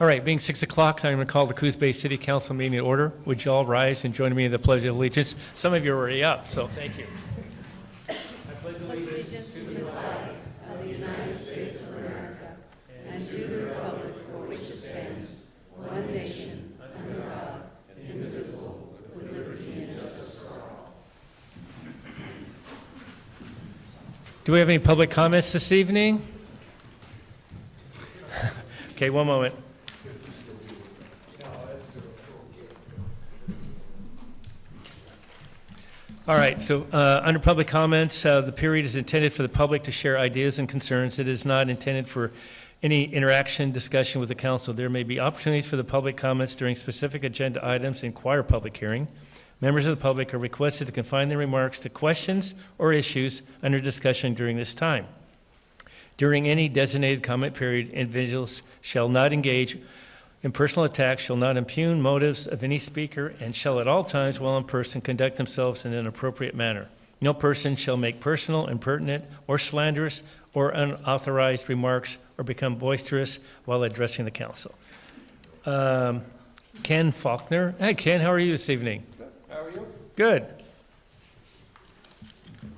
All right, being 6 o'clock, I'm going to call the Coos Bay City Council meeting to order. Would you all rise and join me in the Pledge of Allegiance? Some of you are already up, so thank you. I pledge allegiance to the flag of the United States of America and to the republic for which it stands, one nation, under God, indivisible, with liberty and justice for all. Do we have any public comments this evening? Okay, one moment. All right, so under public comments, the period is intended for the public to share ideas and concerns. It is not intended for any interaction, discussion with the council. There may be opportunities for the public comments during specific agenda items in choir public hearing. Members of the public are requested to confine their remarks to questions or issues under discussion during this time. During any designated comment period, individuals shall not engage in personal attacks, shall not impugn motives of any speaker, and shall at all times while in person conduct themselves in an appropriate manner. No person shall make personal, impertinent, or slanderous or unauthorized remarks or become boisterous while addressing the council. Ken Faulkner. Hey, Ken, how are you this evening? Good. How are you? Good.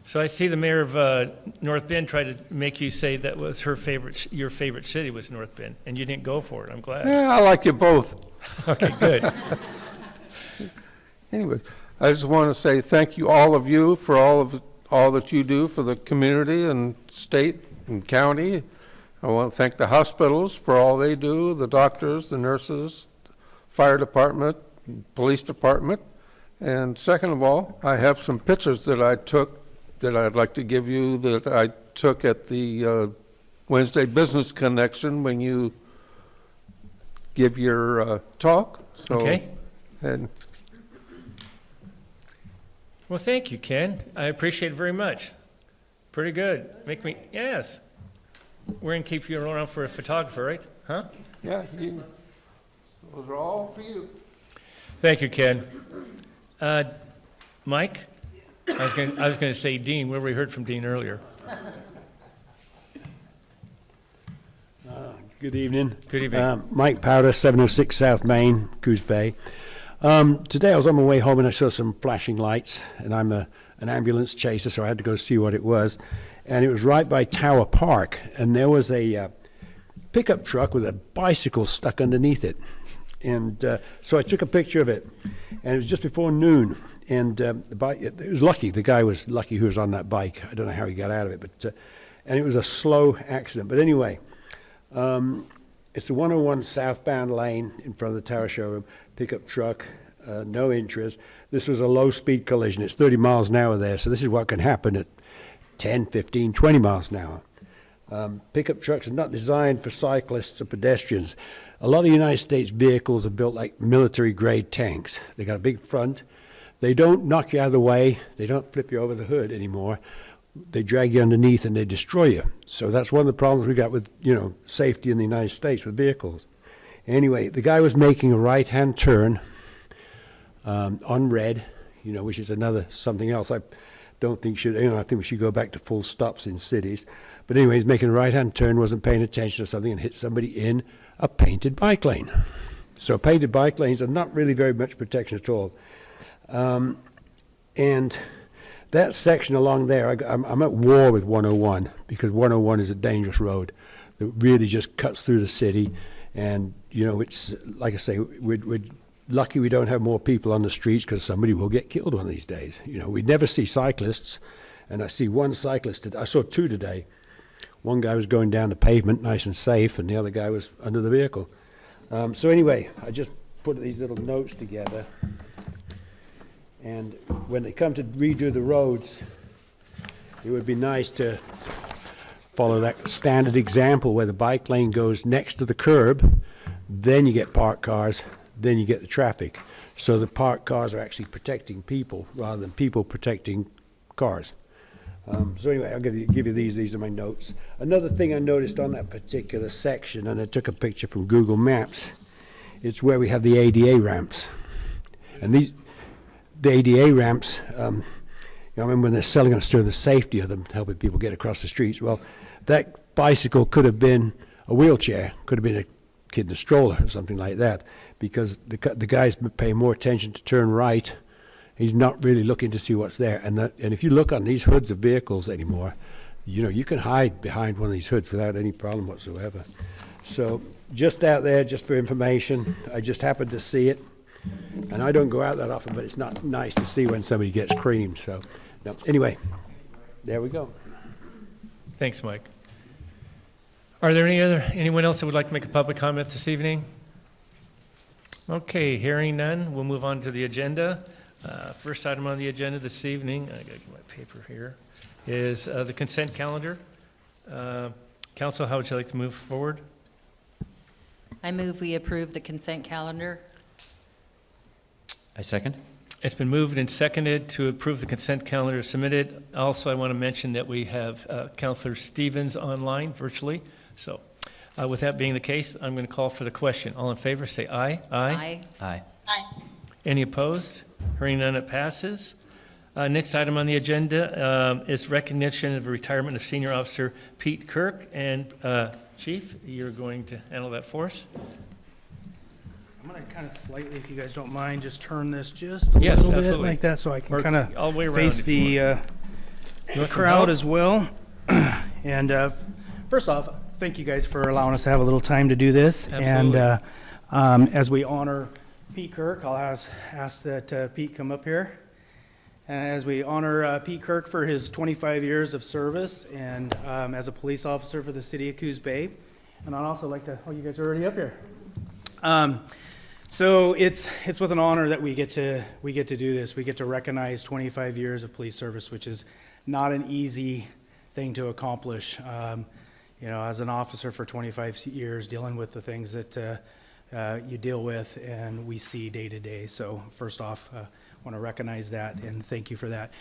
So I see the mayor of North Bend tried to make you say that was your favorite city was North Bend, and you didn't go for it. I'm glad. Yeah, I like you both. Okay, good. Anyway, I just want to say thank you, all of you, for all that you do for the community and state and county. I want to thank the hospitals for all they do, the doctors, the nurses, fire department, police department. And second of all, I have some pictures that I took that I'd like to give you that I took at the Wednesday Business Connection when you give your talk. So, Okay. And Well, thank you, Ken. I appreciate it very much. Pretty good. Yes. We're going to keep you around for a photographer, right? Huh? yeah, those are all for you. Thank you, Ken. Mike? I was going to say Dean. We heard from Dean earlier. Good evening. Good evening. Mike Powder, 706 South Main, Coos Bay. Today I was on my way home and I saw some flashing lights, and I'm an ambulance chaser, so I had to go see what it was. And it was right by Tower Park, and there was a pickup truck with a bicycle stuck underneath it. And so I took a picture of it, and it was just before noon. And the bike, it was lucky. The guy was lucky who was on that bike. I don't know how he got out of it, but and it was a slow accident. But anyway, it's a 101 southbound lane in front of the Tower showroom. Pickup truck, no interest. This was a low-speed collision. It's 30 miles an hour there, so this is what can happen at 10, 15, 20 miles an hour. Pickup trucks are not designed for cyclists or pedestrians. A lot of United States vehicles are built like military-grade tanks. They got a big front. They don't knock you out of the way. They don't flip you over the hood anymore. They drag you underneath and they destroy you. So that's one of the problems we got with, safety in the United States with vehicles. Anyway, the guy was making a right-hand turn on red, which is something else I don't think should, I think we should go back to full stops in cities. But anyway, he's making a right-hand turn, wasn't paying attention to something, and hit somebody in a painted bike lane. So painted bike lanes are not really very much protection at all. And that section along there, I'm at war with 101 because 101 is a dangerous road that really just cuts through the city. And, it's, like I say, we're lucky we don't have more people on the streets because somebody will get killed one of these days. We never see cyclists, and I see one cyclist. I saw two today. One guy was going down the pavement nice and safe, and the other guy was under the vehicle. So anyway, I just put these little notes together. And when they come to redo the roads, it would be nice to follow that standard example where the bike lane goes next to the curb, then you get parked cars, then you get the traffic. So the parked cars are actually protecting people rather than people protecting cars. So anyway, I'll give you these. These are my notes. Another thing I noticed on that particular section, and I took a picture from Google Maps, it's where we have the ADA ramps. And the ADA ramps, I remember when they're selling us to the safety of them, helping people get across the streets. Well, that bicycle could have been a wheelchair, could have been a kid in a stroller or something like that, because the guy's paying more attention to turn right. He's not really looking to see what's there. And if you look on these hoods of vehicles anymore, you can hide behind one of these hoods without any problem whatsoever. So just out there, just for information, I just happened to see it. And I don't go out that often, but it's not nice to see when somebody gets creamed. So no, anyway, there we go. Thanks, Mike. Are there anyone else that would like to make a public comment this evening? Okay, hearing none, we'll move on to the agenda. First item on the agenda this evening, I gotta get my paper here, is the consent calendar. Council, how would you like to move forward? I move we approve the consent calendar. I second. It's been moved and seconded to approve the consent calendar submitted. Also, I want to mention that we have Councilor Stevens online virtually. So with that being the case, I'm going to call for the question. All in favor, say aye. Aye. Aye. Any opposed? Hearing none, it passes. Next item on the agenda is recognition of the retirement of Senior Officer Pete Kirk. And Chief, you're going to handle that for us? I'm going to kind of slightly, if you guys don't mind, just turn this just a Yes, little bit absolutely. like that so I can Or kind all the way of around face if you the want some crowd help? as well. And first off, thank you guys for allowing us to have a little time to do this. Absolutely. And as we honor Pete Kirk, I'll ask that Pete come up here. And as we honor Pete Kirk for his 25 years of service and as a police officer for the city of Coos Bay. And I'd also like to, oh, you guys are already up here. So it's with an honor that we get to do this. We get to recognize 25 years of police service, which is not an easy thing to accomplish. As an officer for 25 years, dealing with the things that you deal with and we see day to day. So first off, I want to recognize that and thank you for that.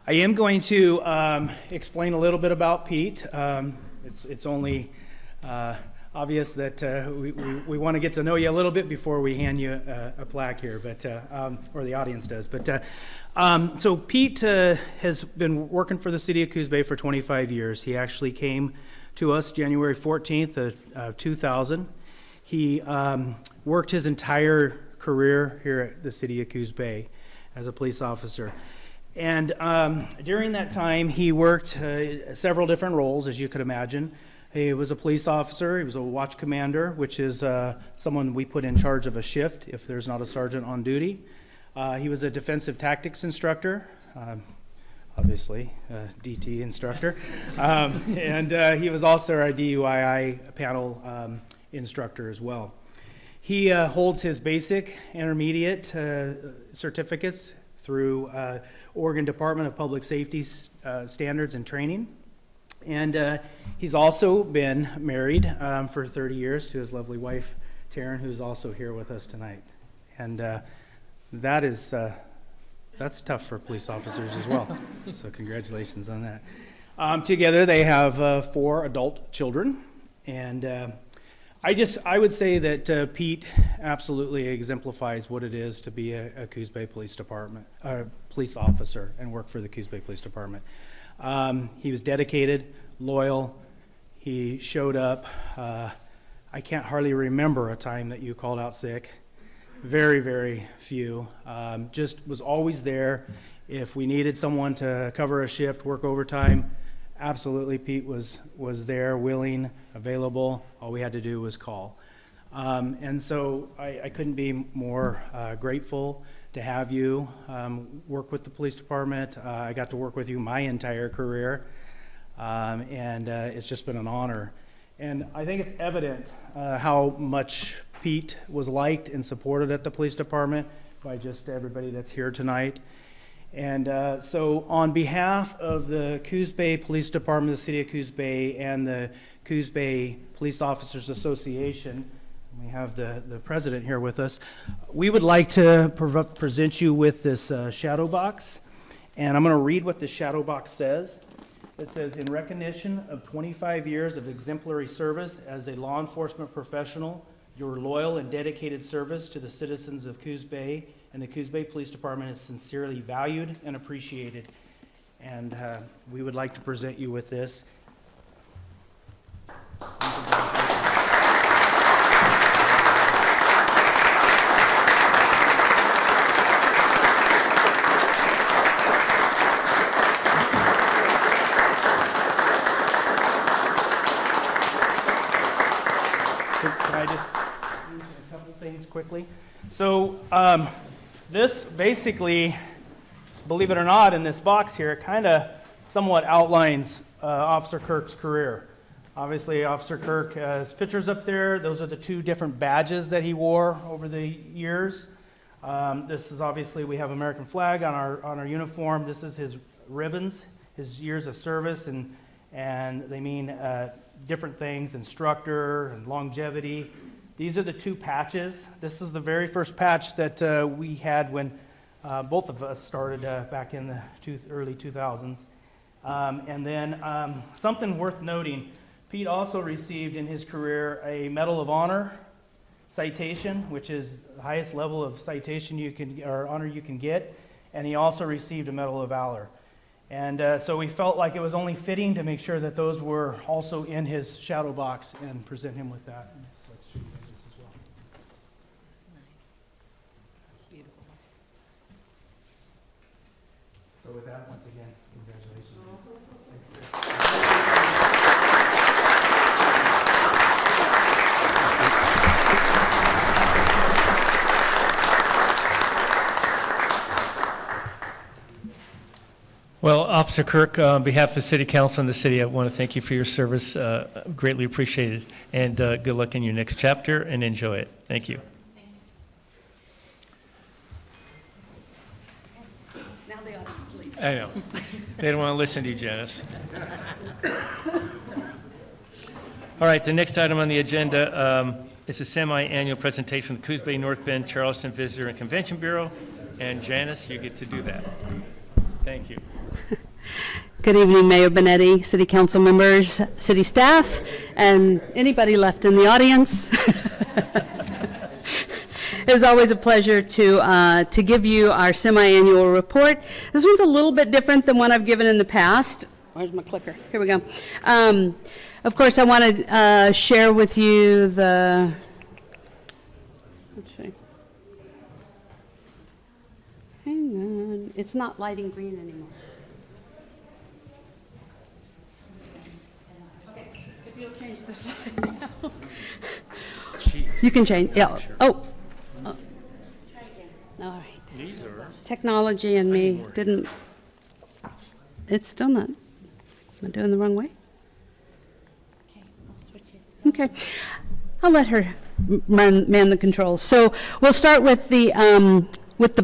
I am going to explain a little bit about Pete. It's only obvious that we want to get to know you a little bit before we hand you a plaque here, but or the audience does. But so Pete has been working for the city of Coos Bay for 25 years. He actually came to us January 14th of 2000. He worked his entire career here at the city of Coos Bay as a police officer. And during that time, he worked several different roles, as you could imagine. He was a police officer. He was a watch commander, which is someone we put in charge of a shift if there's not a sergeant on duty. He was a defensive tactics instructor, obviously, DT instructor. And he was also our DUII panel instructor as well. He holds his basic, intermediate certificates through Oregon Department of Public Safety standards and training. And he's also been married for 30 years to his lovely wife, Taryn, who's also here with us tonight. And that's tough for police officers as well. So congratulations on that. Together they have 4 adult children. And I would say that Pete absolutely exemplifies what it is to be a Coos Bay Police Department, police officer and work for the Coos Bay Police Department. He was dedicated, loyal. He showed up. I can't hardly remember a time that you called out sick. Very, very few. Just was always there. If we needed someone to cover a shift, work overtime, absolutely Pete was there, willing, available. All we had to do was call. And so I couldn't be more grateful to have you work with the police department. I got to work with you my entire career, and it's just been an honor. And I think it's evident how much Pete was liked and supported at the police department by just everybody that's here tonight. And so on behalf of the Coos Bay Police Department, the City of Coos Bay, and the Coos Bay Police Officers Association, we have the president here with us. We would like to present you with this shadow box, and I'm going to read what the shadow box says. It says, in recognition of 25 years of exemplary service as a law enforcement professional, your loyal and dedicated service to the citizens of Coos Bay and the Coos Bay Police Department is sincerely valued and appreciated. And we would like to present you with this. Can I just mention a couple things quickly? So this basically, believe it or not, in this box here, kind of somewhat outlines Officer Kirk's career. Obviously, Officer Kirk has pictures up there. Those are the 2 different badges that he wore over the years. This is obviously, we have American flag on our uniform. This is his ribbons, his years of service, and they mean different things, instructor and longevity. These are the 2 patches. This is the very first patch that we had when both of us started back in the early 2000s. And then something worth noting, Pete also received in his career a Medal of Honor citation, which is the highest level of citation you can, or honor you can get, and he also received a Medal of Valor. And so we felt like it was only fitting to make sure that those were also in his shadow box and present him with that. And so let's show you guys this as well. Nice. That's beautiful. So with that, once again, congratulations. Well, Officer Kirk, on behalf of the City Council and the city, I want to thank you for your service. Greatly appreciated. And good luck in your next chapter, and enjoy it. Thank you. Now the audience leaves. I know. They don't want to listen to you, Janice. All right, the next item on the agenda is a semi-annual presentation of the Coos Bay North Bend Charleston Visitor and Convention Bureau. And Janice, you get to do that. Thank you. Good evening, Mayor Benetti, City Council members, city staff, and anybody left in the audience. It is always a pleasure to give you our semi-annual report. This one's a little bit different than one I've given in the past. Where's my clicker? Here we go. Of course, I want to share with you the, let's see. Hang on, it's not lighting green anymore. If you'll change the slide now. You can change, yeah. Oh. All right. These are Technology and me didn't, it's still not, am I doing the wrong way? Okay, I'll switch it. Okay. I'll let her man the controls. So we'll start with the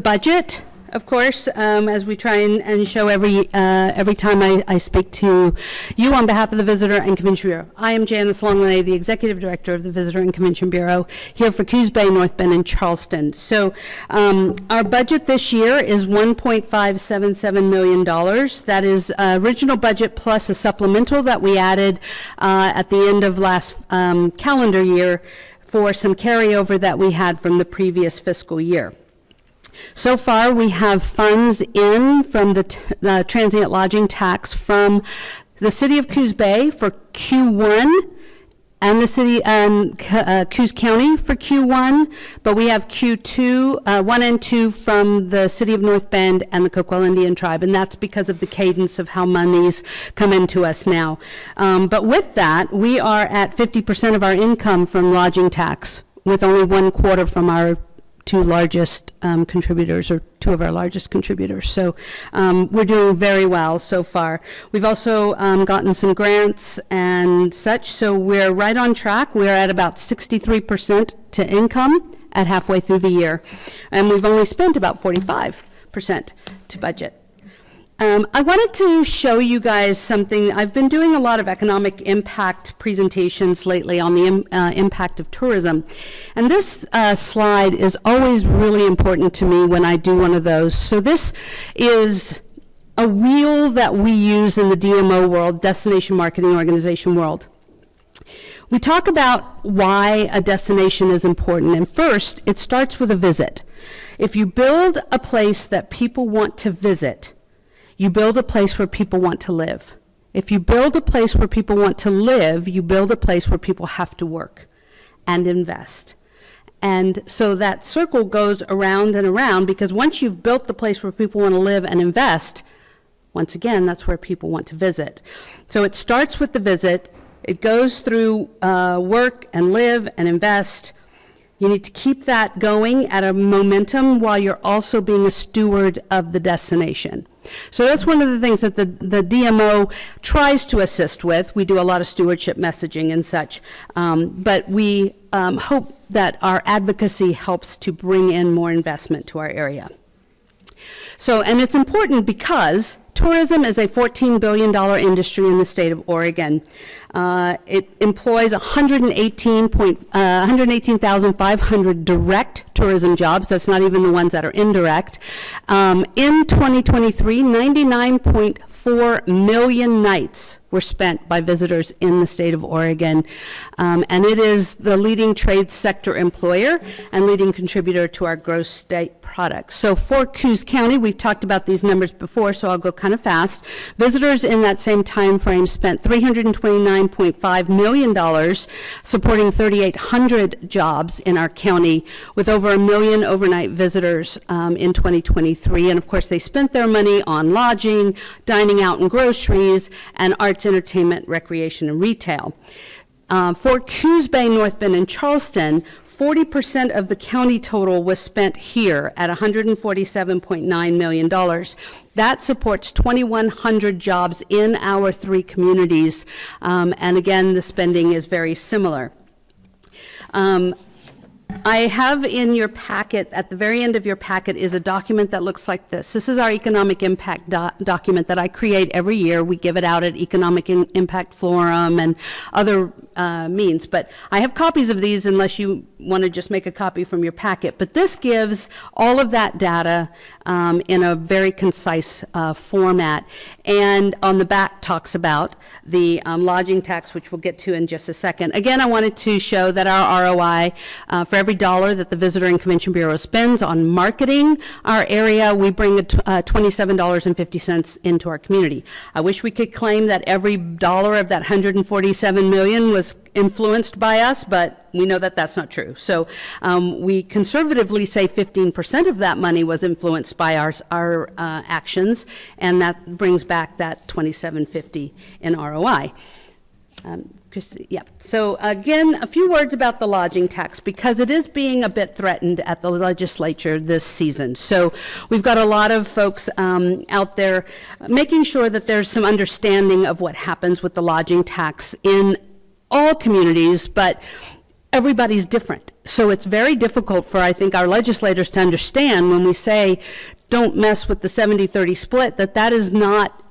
budget, of course, as we try and show every time I speak to you on behalf of the Visitor and Convention Bureau. I am Janice Longley, the Executive Director of the Visitor and Convention Bureau here for Coos Bay, North Bend, and Charleston. So our budget this year is $1.577 million. That is original budget plus a supplemental that we added at the end of last calendar year for some carryover that we had from the previous fiscal year. So far, we have funds in from the transient lodging tax from the city of Coos Bay for Q1 and the city Coos County for Q1, but we have Q2, 1 and 2 from the city of North Bend and the Coquille Indian Tribe, and that's because of the cadence of how monies come into us now. But with that, we are at 50% of our income from lodging tax, with only 1/4 from our 2 largest contributors, or 2 of our largest contributors. So we're doing very well so far. We've also gotten some grants and such, so we're right on track. We're at about 63% to income at halfway through the year. And we've only spent about 45% to budget. I wanted to show you guys something. I've been doing a lot of economic impact presentations lately on the impact of tourism. And this slide is always really important to me when I do one of those. So this is a wheel that we use in the DMO world, Destination Marketing Organization world. We talk about why a destination is important. And first, it starts with a visit. If you build a place that people want to visit, you build a place where people want to live. If you build a place where people want to live, you build a place where people have to work and invest. And so that circle goes around and around, because once you've built the place where people want to live and invest, once again, that's where people want to visit. So it starts with the visit. It goes through work and live and invest. You need to keep that going at a momentum while you're also being a steward of the destination. So that's one of the things that the DMO tries to assist with. We do a lot of stewardship messaging and such, but we hope that our advocacy helps to bring in more investment to our area. So, and it's important because tourism is a $14 billion industry in the state of Oregon. It employs 118,500 direct tourism jobs. That's not even the ones that are indirect. In 2023, 99.4 million nights were spent by visitors in the state of Oregon. And it is the leading trade sector employer and leading contributor to our gross state product. So for Coos County, we've talked about these numbers before, so I'll go kind of fast. Visitors in that same time frame spent $329.5 million supporting 3,800 jobs in our county, with over 1 million overnight visitors in 2023. And of course, they spent their money on lodging, dining out and groceries, and arts, entertainment, recreation, and retail. For Coos Bay, North Bend, and Charleston, 40% of the county total was spent here at $147.9 million. That supports 2,100 jobs in our 3 communities. And again, the spending is very similar. I have in your packet, at the very end of your packet, is a document that looks like this. This is our economic impact document that I create every year. We give it out at Economic Impact Forum and other means. But I have copies of these unless you want to just make a copy from your packet. But this gives all of that data in a very concise format. And on the back talks about the lodging tax, which we'll get to in just a second. Again, I wanted to show that our ROI, for every dollar that the Visitor and Convention Bureau spends on marketing our area, we bring $27.50 into our community. I wish we could claim that every dollar of that $147 million was influenced by us, but we know that that's not true. So we conservatively say 15% of that money was influenced by our actions, and that brings back that $27.50 in ROI. Yeah. So again, a few words about the lodging tax, because it is being a bit threatened at the legislature this season. So we've got a lot of folks out there making sure that there's some understanding of what happens with the lodging tax in all communities, but everybody's different. So it's very difficult for, I think, our legislators to understand when we say don't mess with the 70-30 split, that is not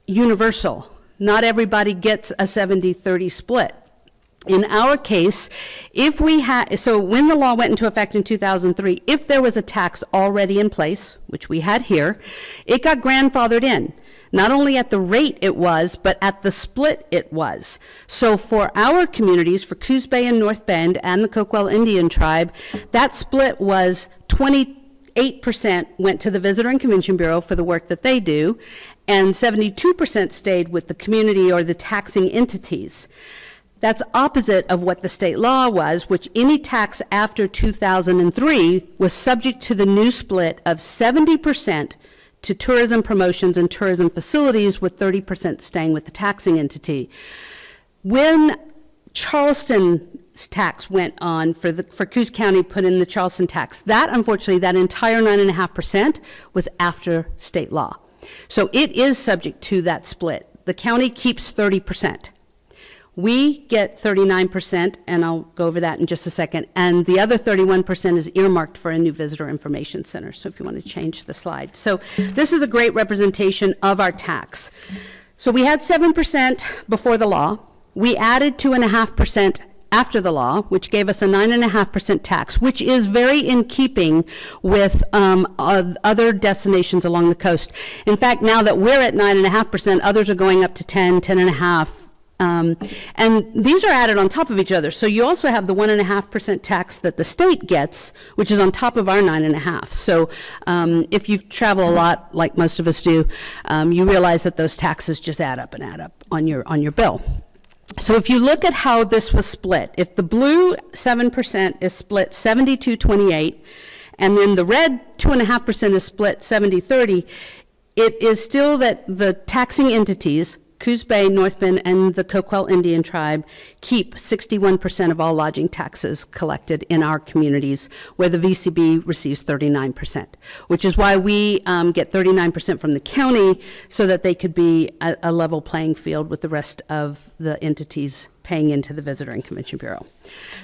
universal. Not everybody gets a 70-30 split. In our case, if we had, so when the law went into effect in 2003, if there was a tax already in place, which we had here, it got grandfathered in. Not only at the rate it was, but at the split it was. So for our communities, for Coos Bay and North Bend and the Coquel Indian Tribe, that split was 28% went to the Visitor and Convention Bureau for the work that they do, and 72% stayed with the community or the taxing entities. That's opposite of what the state law was, which any tax after 2003 was subject to the new split of 70% to tourism promotions and tourism facilities, with 30% staying with the taxing entity. When Charleston's tax went on for Coos County, put in the Charleston tax, that unfortunately, that entire 9.5% was after state law. So it is subject to that split. The county keeps 30%. We get 39%, and I'll go over that in just a second, and the other 31% is earmarked for a new visitor information center, so if you want to change the slide. So this is a great representation of our tax. So we had 7% before the law. We added 2.5% after the law, which gave us a 9.5% tax, which is very in keeping with other destinations along the coast. In fact, now that we're at 9.5%, others are going up to 10, 10.5%. And these are added on top of each other. So you also have the 1.5% tax that the state gets, which is on top of our 9.5%. So if you travel a lot, like most of us do, you realize that those taxes just add up on your bill. So if you look at how this was split, if the blue 7% is split 70-28, and then the red 2.5% is split 70-30, it is still that the taxing entities, Coos Bay, North Bend, and the Coquel Indian Tribe keep 61% of all lodging taxes collected in our communities, where the VCB receives 39%, which is why we get 39% from the county, so that they could be a level playing field with the rest of the entities paying into the Visitor and Convention Bureau.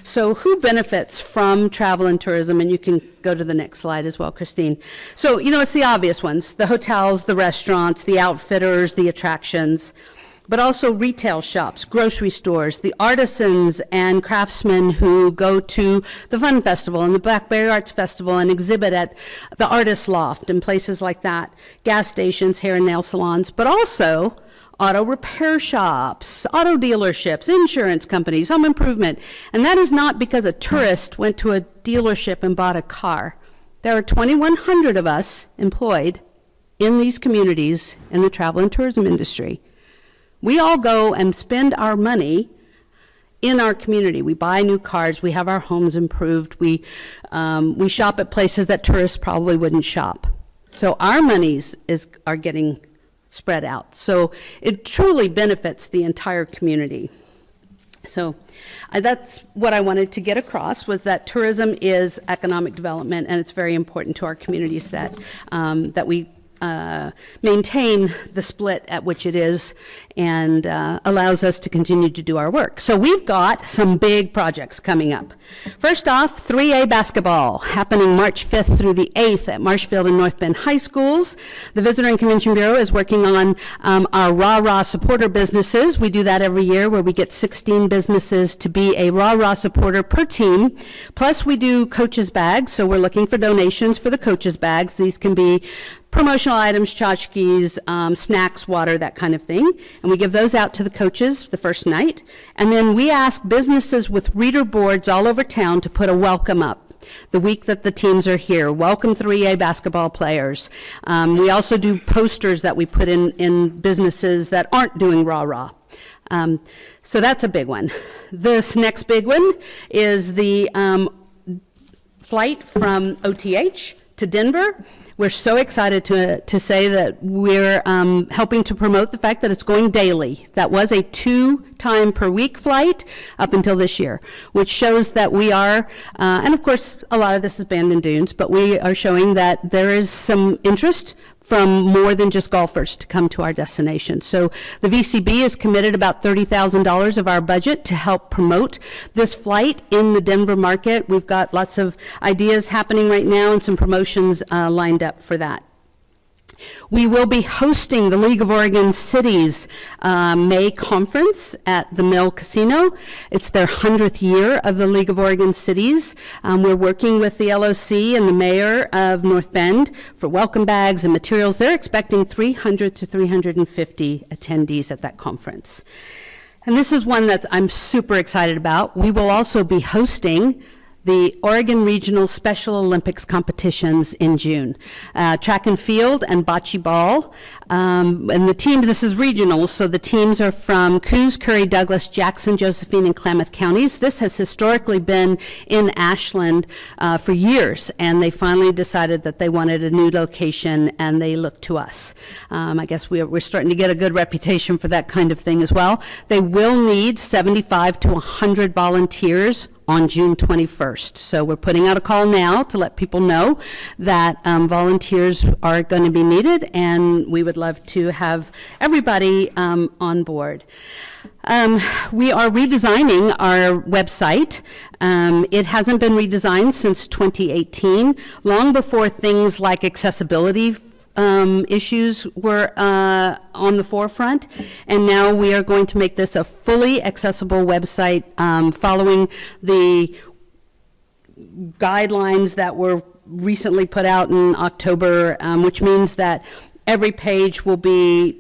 So who benefits from travel and tourism? And you can go to the next slide as well, Christine. So, it's the obvious ones: the hotels, the restaurants, the outfitters, the attractions, but also retail shops, grocery stores, the artisans and craftsmen who go to the Fun Festival and the Blackberry Arts Festival and exhibit at the Artist Loft and places like that, gas stations, hair and nail salons, but also auto repair shops, auto dealerships, insurance companies, home improvement. And that is not because a tourist went to a dealership and bought a car. There are 2,100 of us employed in these communities in the travel and tourism industry. We all go and spend our money in our community. We buy new cars, we have our homes improved, we shop at places that tourists probably wouldn't shop. So our monies are getting spread out. So it truly benefits the entire community. So that's what I wanted to get across, was that tourism is economic development, and it's very important to our communities that we maintain the split at which it is, and allows us to continue to do our work. So we've got some big projects coming up. First off, 3A basketball, happening March 5th through the 8th at Marshfield and North Bend High Schools. The Visitor and Convention Bureau is working on our rah-rah supporter businesses. We do that every year, where we get 16 businesses to be a rah-rah supporter per team. Plus we do coaches bags, so we're looking for donations for the coaches bags. These can be promotional items, tchotchkes, snacks, water, that kind of thing. And we give those out to the coaches the first night. And then we ask businesses with reader boards all over town to put a welcome up the week that the teams are here. Welcome 3A basketball players. We also do posters that we put in businesses that aren't doing rah-rah. So that's a big one. This next big one is the flight from OTH to Denver. We're so excited to say that we're helping to promote the fact that it's going daily. That was a 2-time per week flight up until this year, which shows that we are, and of course a lot of this is Bandon Dunes, but we are showing that there is some interest from more than just golfers to come to our destination. So the VCB has committed about $30,000 of our budget to help promote this flight in the Denver market. We've got lots of ideas happening right now and some promotions lined up for that. We will be hosting the League of Oregon Cities May conference at the Mill Casino. It's their 100th year of the League of Oregon Cities. We're working with the LOC and the mayor of North Bend for welcome bags and materials. They're expecting 300 to 350 attendees at that conference. And this is one that I'm super excited about. We will also be hosting the Oregon Regional Special Olympics competitions in June. Track and field and bocce ball. And the teams, this is regional, so the teams are from Coos, Curry, Douglas, Jackson, Josephine, and Klamath counties. This has historically been in Ashland for years, and they finally decided that they wanted a new location, and they looked to us. I guess we're starting to get a good reputation for that kind of thing as well. They will need 75 to 100 volunteers on June 21st. So we're putting out a call now to let people know that volunteers are going to be needed, and we would love to have everybody on board. We are redesigning our website. It hasn't been redesigned since 2018, long before things like accessibility issues were on the forefront, and now we are going to make this a fully accessible website following the guidelines that were recently put out in October, which means that every page will be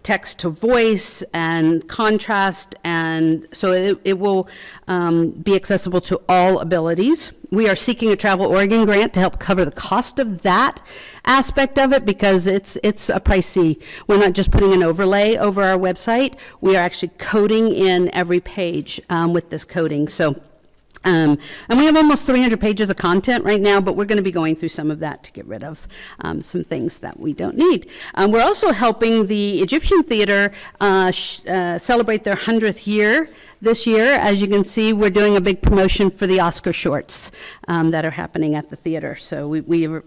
text to voice and contrast, and so it will be accessible to all abilities. We are seeking a Travel Oregon grant to help cover the cost of that aspect of it, because it's a pricey. We're not just putting an overlay over our website. We are actually coding in every page with this coding. So And we have almost 300 pages of content right now, but we're going to be going through some of that to get rid of some things that we don't need. We're also helping the Egyptian Theater celebrate their 100th year this year. As you can see, we're doing a big promotion for the Oscar shorts that are happening at the theater. So we are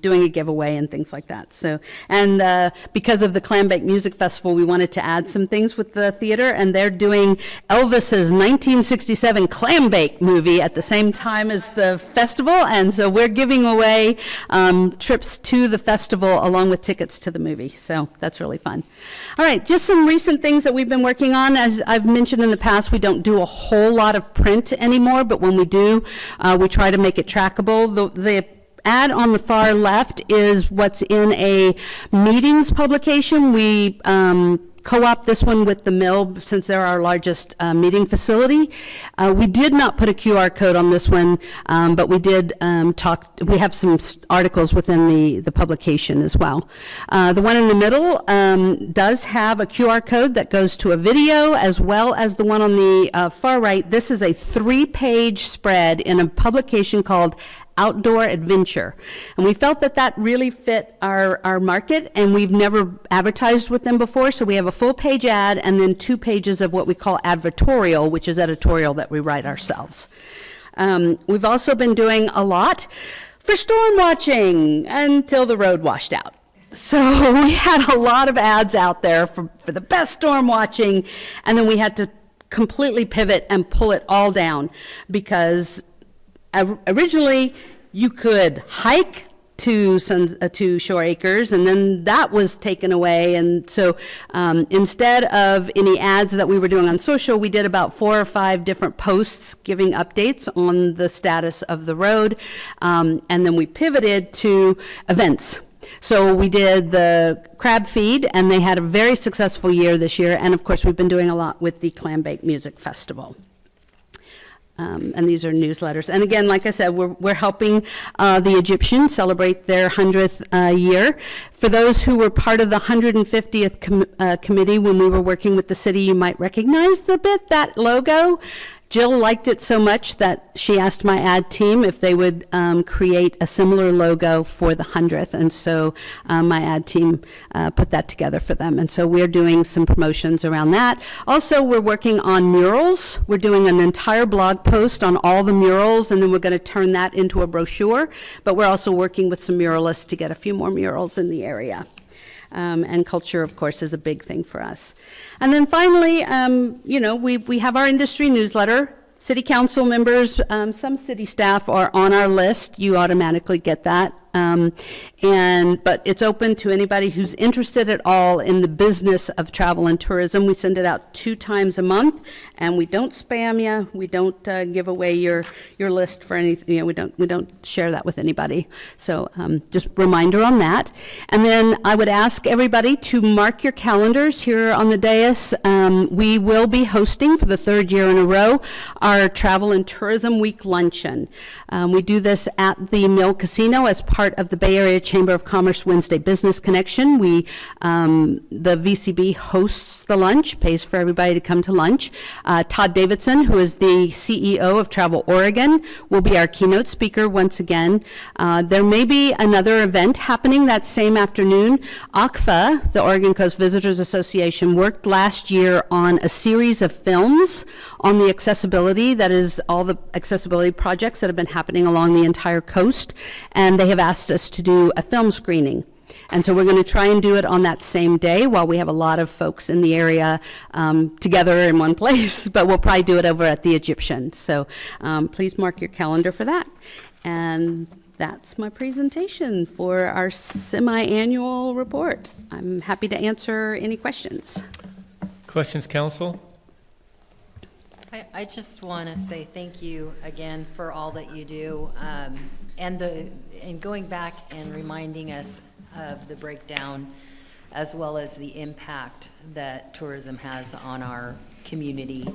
doing a giveaway and things like that. So, and because of the Clambake Music Festival, we wanted to add some things with the theater, and they're doing Elvis's 1967 Clambake movie at the same time as the festival, and so we're giving away trips to the festival along with tickets to the movie. So that's really fun. All right, just some recent things that we've been working on. As I've mentioned in the past, we don't do a whole lot of print anymore, but when we do, we try to make it trackable. The ad on the far left is what's in a meetings publication. We co-op this one with the mill since they're our largest meeting facility. We did not put a QR code on this one, but we did we have some articles within the publication as well. The one in the middle does have a QR code that goes to a video, as well as the one on the far right. This is a 3-page spread in a publication called Outdoor Adventure. And we felt that that really fit our market, and we've never advertised with them before, so we have a full-page ad and then 2 pages of what we call advertorial, which is editorial that we write ourselves. We've also been doing a lot for storm watching until the road washed out. So we had a lot of ads out there for the best storm watching, and then we had to completely pivot and pull it all down, because originally you could hike to Shore Acres, and then that was taken away. And so instead of any ads that we were doing on social, we did about 4 or 5 different posts giving updates on the status of the road. And then we pivoted to events. So we did the crab feed, and they had a very successful year this year. And of course, we've been doing a lot with the Clambake Music Festival. And these are newsletters. And again, like I said, we're helping the Egyptians celebrate their 100th year. For those who were part of the 150th committee when we were working with the city, you might recognize that logo. Jill liked it so much that she asked my ad team if they would create a similar logo for the 100th, and so my ad team put that together for them. And so we're doing some promotions around that. Also, we're working on murals. We're doing an entire blog post on all the murals, and then we're going to turn that into a brochure, but we're also working with some muralists to get a few more murals in the area. And culture, of course, is a big thing for us. And then finally, we have our industry newsletter. City council members, some city staff are on our list. You automatically get that. But it's open to anybody who's interested at all in the business of travel and tourism. We send it out 2 times a month, and we don't spam you. We don't give away your list for anything. We don't share that with anybody. So just reminder on that. And then I would ask everybody to mark your calendars here on the dais. We will be hosting for the 3rd year in a row our Travel and Tourism Week luncheon. We do this at the Mill Casino as part of the Bay Area Chamber of Commerce Wednesday Business Connection. The VCB hosts the lunch, pays for everybody to come to lunch. Todd Davidson, who is the CEO of Travel Oregon, will be our keynote speaker once again. There may be another event happening that same afternoon. OCFA, the Oregon Coast Visitors Association, worked last year on a series of films on the accessibility, that is all the accessibility projects that have been happening along the entire coast, and they have asked us to do a film screening. And so we're going to try and do it on that same day while we have a lot of folks in the area together in one place, but we'll probably do it over at the Egyptian. So please mark your calendar for that. And that's my presentation for our semi-annual report. I'm happy to answer any questions. Questions, council? I just want to say thank you again for all that you do, and going back and reminding us of the breakdown, as well as the impact that tourism has on our community,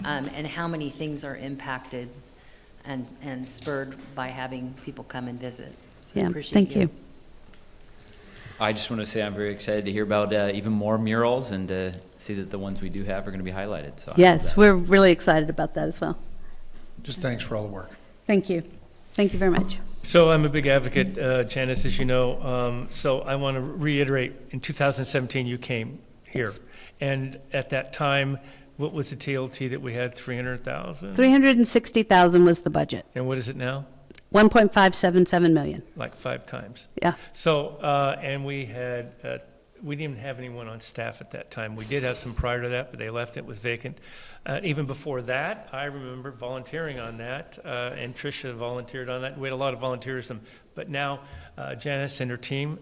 and how many things are impacted and spurred by having people come and visit. So I appreciate thank you. I just want to say I'm very excited to hear about even more murals and to see that the ones we do have are going to be highlighted. So Yes, we're really excited about that as well. just thanks for all the work. Thank you. Thank you very much. So I'm a big advocate, Janice, as you know. So I want to reiterate, in 2017, you came here. Yes. And at that time, what was the TLT that we had, 300,000? 360,000 was the budget. And what is it now? 1.577 million. Like 5 times. Yeah. So, and we had, we didn't even have anyone on staff at that time. We did have some prior to that, but they left, it was vacant. Even before that, I remember volunteering on that, and Tricia volunteered on that. We had a lot of volunteerism. But now Janice and her team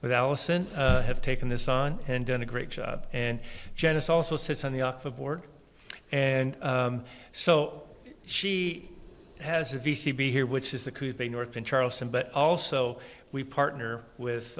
with Allison have taken this on and done a great job. And Janice also sits on the ACVA board. And so she has the VCB here, which is the Coos Bay, North Bend, Charleston, but also we partner with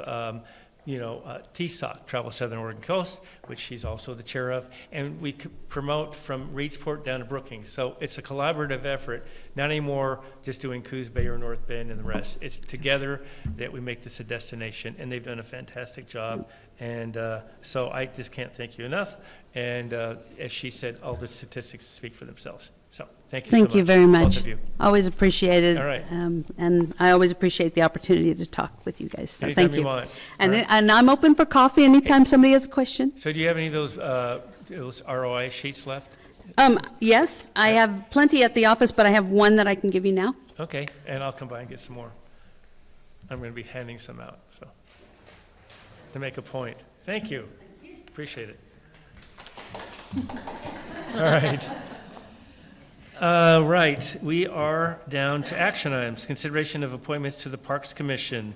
TSOC, Travel Southern Oregon Coast, which she's also the chair of, and we promote from Reedsport down to Brookings. So it's a collaborative effort, not anymore just doing Coos Bay or North Bend and the rest. It's together that we make this a destination, and they've done a fantastic job. And so I just can't thank you enough. And as she said, all the statistics speak for themselves. So thank you so much. Thank you very much. Both of you. Always appreciate it. All right. And I always appreciate the opportunity to talk with you guys. So Anytime thank you you. want. And, All right. and I'm open for coffee anytime somebody has a question. So do you have any of those ROI sheets left? Yes, I have plenty at the office, but I have one that I can give you now. Okay, and I'll come by and get some more. I'm going to be handing some out, so, to make a point. Thank you. Appreciate it. All right. Right, we are down to action items. Consideration of appointments to the Parks Commission.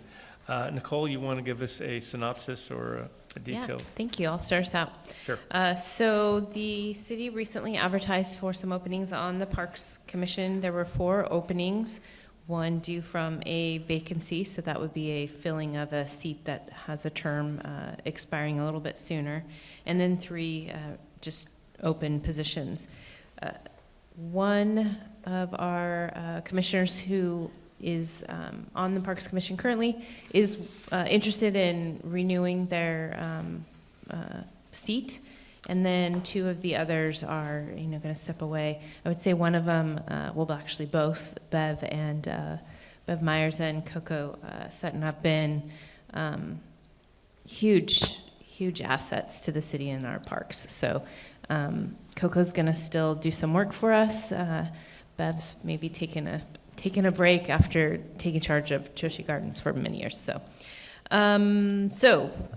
Nicole, you want to give us a synopsis or a detail? Yeah, thank you. I'll start us out. Sure. So the city recently advertised for some openings on the Parks Commission. There were 4 openings, one due from a vacancy, so that would be a filling of a seat that has a term expiring a little bit sooner, and then 3 just open positions. One of our commissioners who is on the Parks Commission currently is interested in renewing their seat, and then 2 of the others are, going to step away. I would say one of them, well, actually both, Bev Bev Myers and Coco Sutton have been huge assets to the city and our parks. So Coco's going to still do some work for us. Bev's maybe taking a break after taking charge of Joshi Gardens for many years. So,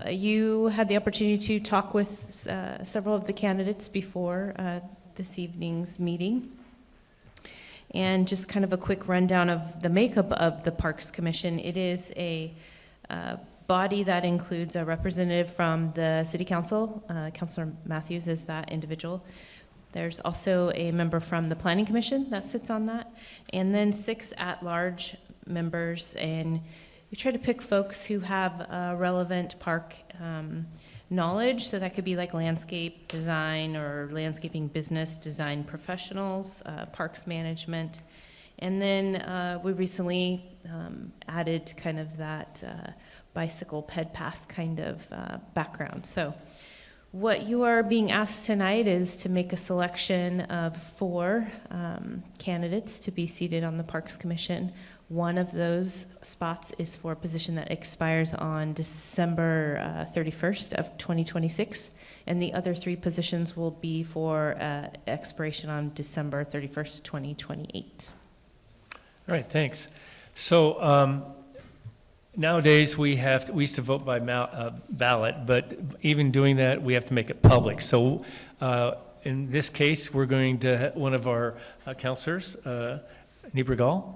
you had the opportunity to talk with several of the candidates before this evening's meeting. And just kind of a quick rundown of the makeup of the Parks Commission. It is a body that includes a representative from the City Council. Councilor Matthews is that individual. There's also a member from the Planning Commission that sits on that, and then 6 at-large members. And we try to pick folks who have relevant park knowledge, so that could be like landscape design or landscaping business design professionals, parks management. And then we recently added kind of that bicycle ped path kind of background. So what you are being asked tonight is to make a selection of 4 candidates to be seated on the Parks Commission. One of those spots is for a position that expires on December 31st of 2026, and the other 3 positions will be for expiration on December 31st, 2028. All right, thanks. So nowadays we used to vote by ballot, but even doing that, we have to make it public. So in this case, we're going to, one of our counselors, Nibrigal,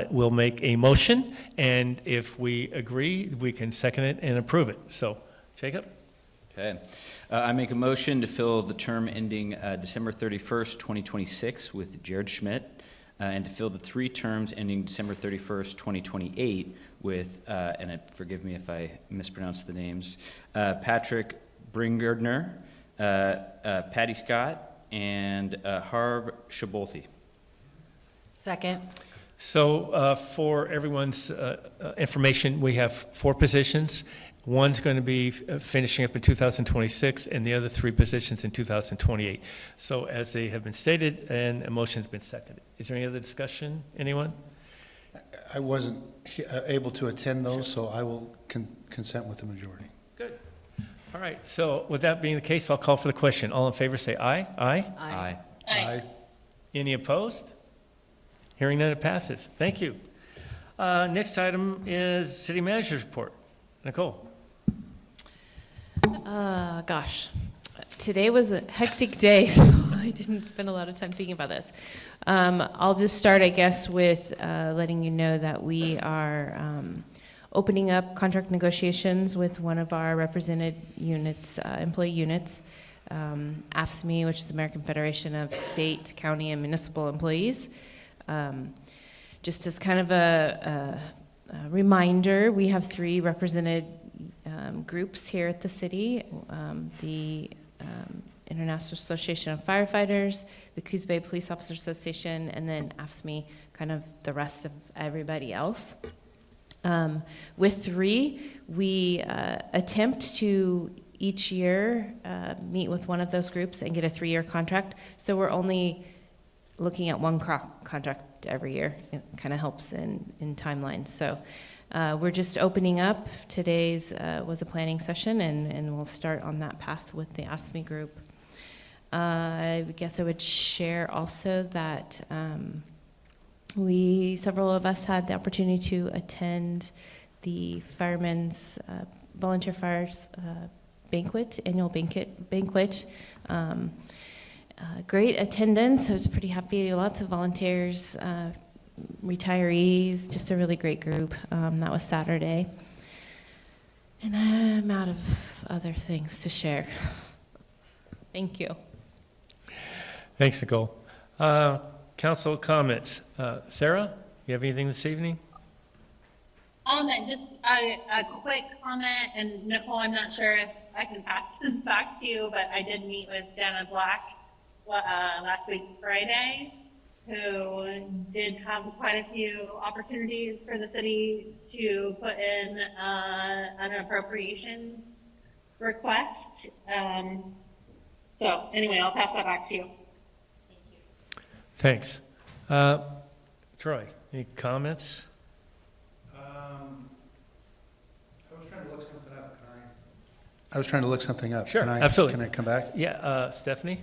will make a motion, and if we agree, we can second it and approve it. So, Jacob? Okay. I make a motion to fill the term ending December 31st, 2026 with Jared Schmidt, and to fill the 3 terms ending December 31st, 2028 with, forgive me if I mispronounce the names, Patrick Bringardner, Patty Scott, and Harv Shabolthi. Second. So for everyone's information, we have 4 positions. One's going to be finishing up in 2026, and the other 3 positions in 2028. So as they have been stated, and a motion's been seconded. Is there any other discussion? Anyone? I wasn't able to attend those, so I will consent with the majority. Good. All right, so with that being the case, I'll call for the question. All in favor, say aye. Aye? Aye. Aye. Any opposed? Hearing none, it passes. Thank you. Next item is city manager's report. Nicole? Gosh, today was a hectic day, so I didn't spend a lot of time thinking about this. I'll just start, I guess, with letting you know that we are opening up contract negotiations with one of our represented units, employee units, AFSCME, which is the American Federation of State, County, and Municipal Employees. Just as kind of a reminder, we have 3 represented groups here at the city, the International Association of Firefighters, the Coos Bay Police Officers Association, and then AFSCME, kind of the rest of everybody else. With 3, we attempt to each year meet with one of those groups and get a 3-year contract. So we're only looking at one contract every year. It kind of helps in timelines. So we're just opening up. Today's was a planning session, and we'll start on that path with the AFSCME group. I guess I would share also that several of us had the opportunity to attend the Firemen's Volunteer Fires banquet, annual banquet. Great attendance. I was pretty happy. Lots of volunteers, retirees, just a really great group. That was Saturday. And I'm out of other things to share. Thank you. Thanks, Nicole. Council comments. Sarah, you have anything this evening? Just a quick comment, and Nicole, I'm not sure if I can pass this back to you, but I did meet with Dana Black last week, Friday, who did have quite a few opportunities for the city to put in an appropriations request. So anyway, I'll pass that back to you. Thanks. Troy, any comments? I was trying to look something up. Sure, Can I, absolutely. Can I come back? Yeah, Stephanie?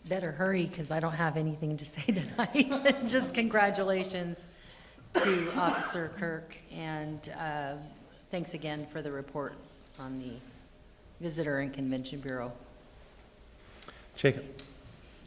Better hurry, because I don't have anything to say tonight. Just congratulations to Officer Kirk, and thanks again for the report on the Visitor and Convention Bureau. Jacob?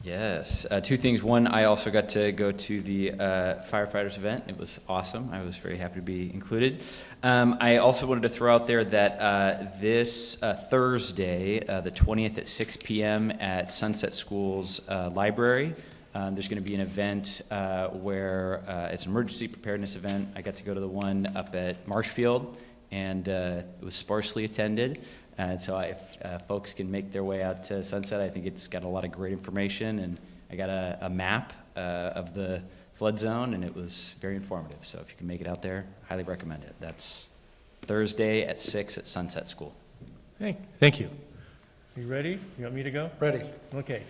Yes, 2 things. One, I also got to go to the firefighters event. It was awesome. I was very happy to be included. I also wanted to throw out there that this Thursday, the 20th at 6 p.m. at Sunset School's library, there's going to be an event where it's an emergency preparedness event. I got to go to the one up at Marshfield, and it was sparsely attended. So if folks can make their way out to Sunset, I think it's got a lot of great information, and I got a map of the flood zone, and it was very informative. So if you can make it out there, highly recommend it. That's Thursday at 6 at Sunset School. Hey, thank you. You ready? You want me to go? Ready. Okay.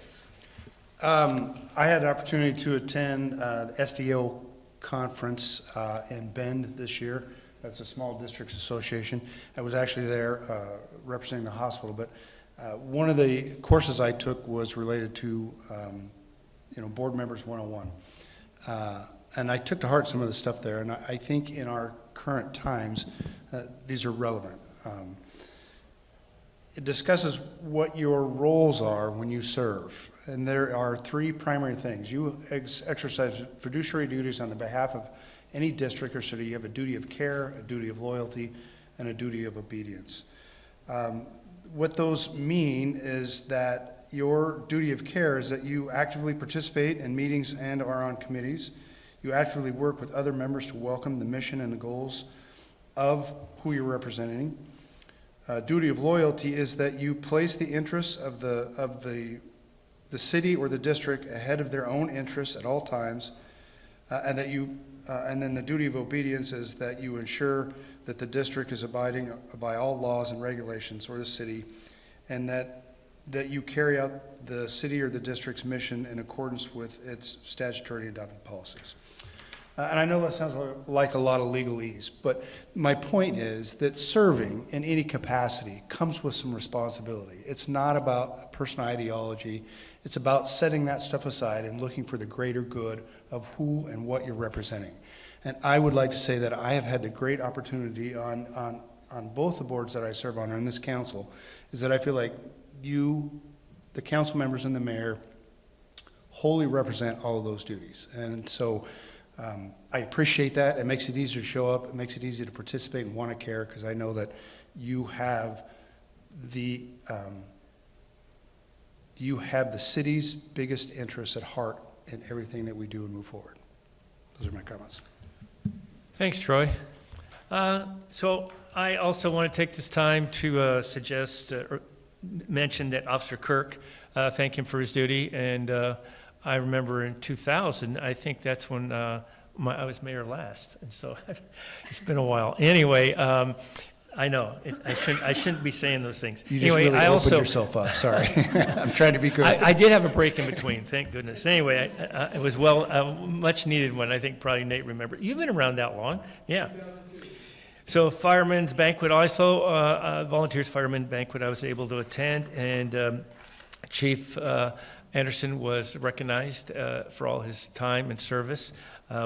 I had an opportunity to attend the SDO conference in Bend this year. That's a small districts association. I was actually there representing the hospital, but one of the courses I took was related to, Board Members 101. And I took to heart some of the stuff there, and I think in our current times, these are relevant. It discusses what your roles are when you serve, and there are 3 primary things. You exercise fiduciary duties on the behalf of any district or city. You have a duty of care, a duty of loyalty, and a duty of obedience. What those mean is that your duty of care is that you actively participate in meetings and are on committees. You actively work with other members to welcome the mission and the goals of who you're representing. Duty of loyalty is that you place the interests of the city or the district ahead of their own interests at all times. and that you, and then the duty of obedience is that you ensure that the district is abiding by all laws and regulations or the city, and that you carry out the city or the district's mission in accordance with its statutory adopted policies. And I know that sounds like a lot of legalese, but my point is that serving in any capacity comes with some responsibility. It's not about personal ideology. It's about setting that stuff aside and looking for the greater good of who and what you're representing. And I would like to say that I have had the great opportunity on both the boards that I serve on in this council, is that I feel like you, the council members and the mayor, wholly represent all of those duties. And so I appreciate that. It makes it easier to show up. It makes it easier to participate and want to care, because I know that you have the city's biggest interests at heart in everything that we do and move forward. Those are my comments. Thanks, Troy. So I also want to take this time to suggest or mention that Officer Kirk, thank him for his duty. And I remember in 2000, I think that's when I was mayor last. And so it's been a while. Anyway, I know, I shouldn't be saying those things. You just really opened yourself up, sorry. I'm trying to be good. I did have a break in between, thank goodness. Anyway, it was much needed one. I think probably Nate remembered. You've been around that long, yeah. So Fireman's Banquet also, Volunteers Fireman Banquet I was able to attend, and Chief Anderson was recognized for all his time and service.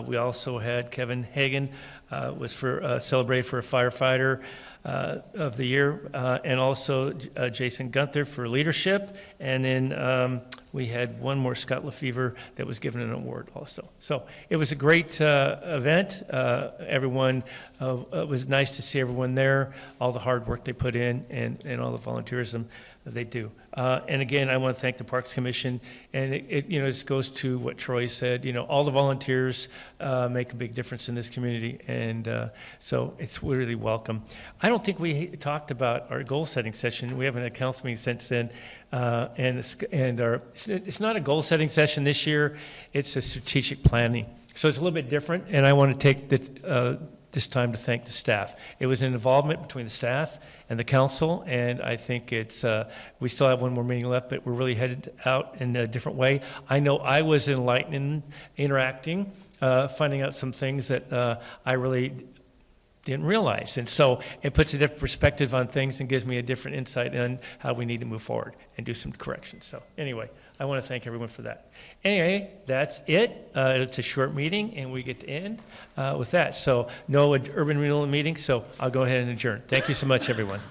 We also had Kevin Hagan was celebrated for a firefighter of the year, and also Jason Gunther for leadership. And then we had one more, Scott Lefevre, that was given an award also. So it was a great event. Everyone, it was nice to see everyone there, all the hard work they put in, and all the volunteerism that they do. And again, I want to thank the Parks Commission, and it just goes to what Troy said, all the volunteers make a big difference in this community, and so it's really welcome. I don't think we talked about our goal-setting session. We haven't had a council meeting since then, and it's not a goal-setting session this year, it's a strategic planning. So it's a little bit different, and I want to take this time to thank the staff. It was an involvement between the staff and the council, and I think we still have one more meeting left, but we're really headed out in a different way. I know I was enlightening, interacting, finding out some things that I really didn't realize. And so it puts a different perspective on things and gives me a different insight on how we need to move forward and do some corrections. So anyway, I want to thank everyone for that. Anyway, that's it. It's a short meeting, and we get to end with that. So no urban renewal meeting, so I'll go ahead and adjourn. Thank you so much, everyone.